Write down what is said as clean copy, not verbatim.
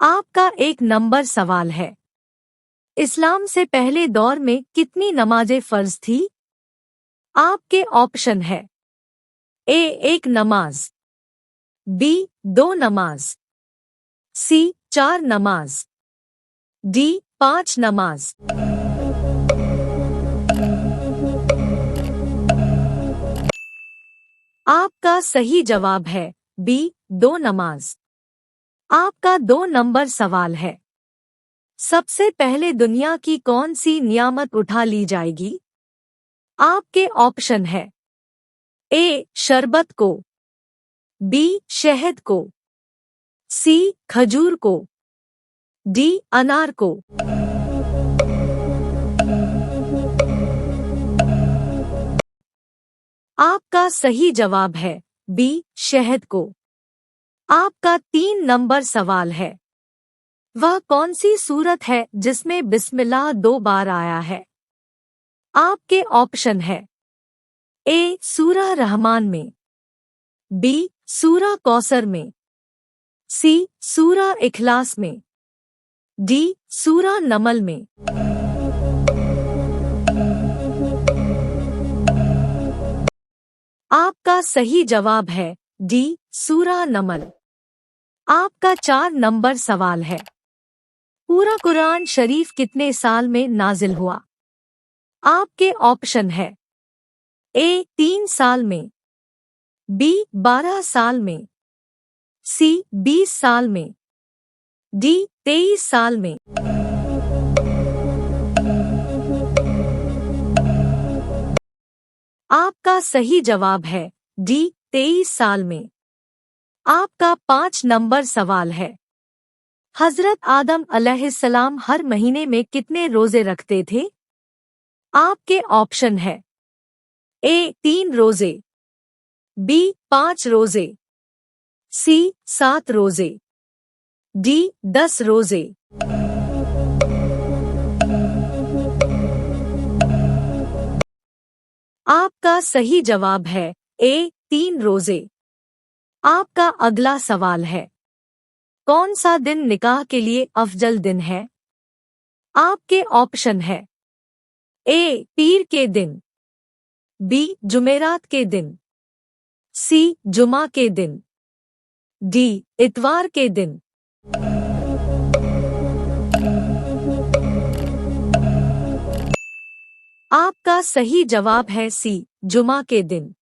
आपका 1 नंबर सवाल है। इस्लाम से पहले दौर में कितनी नमाजें फर्ज थी? आपके ऑप्शन है ए 1 नमाज, बी 2 नमाज, सी 4 नमाज, डी 5 नमाज। आपका सही जवाब है बी 2 नमाज। आपका 2 नंबर सवाल है। सबसे पहले दुनिया की कौन सी नियामत उठा ली जाएगी? आपके ऑप्शन है ए शरबत को, बी शहद को, सी खजूर को, डी अनार को। आपका सही जवाब है बी शहद को। आपका 3 नंबर सवाल है। वह कौन सी सूरत है जिसमें बिस्मिल्लाह 2 बार आया है? आपके ऑप्शन है ए सूरह रहमान में, बी सूरह कौसर में, सी सूरह इखलास में, डी सूरह नमल में। आपका सही जवाब है डी सूरह नमल। आपका 4 नंबर सवाल है। पूरा कुरान शरीफ कितने साल में नाजिल हुआ? आपके ऑप्शन है ए 3 साल में, बी 12 साल में, सी 20 साल में, डी 23 साल में। आपका सही जवाब है डी 23 साल में। आपका 5 नंबर सवाल है। हजरत आदम अलैहिस्सलाम हर महीने में कितने रोजे रखते थे? आपके ऑप्शन है ए 3 रोजे, बी 5 रोजे, सी 7 रोजे, डी 10 रोजे। आपका सही जवाब है ए 3 रोजे। आपका अगला सवाल है। कौन सा दिन निकाह के लिए अफजल दिन है? आपके ऑप्शन है ए पीर के दिन, बी जुमेरात के दिन, सी जुमा के दिन, डी इतवार के दिन। आपका सही जवाब है सी जुमा के दिन।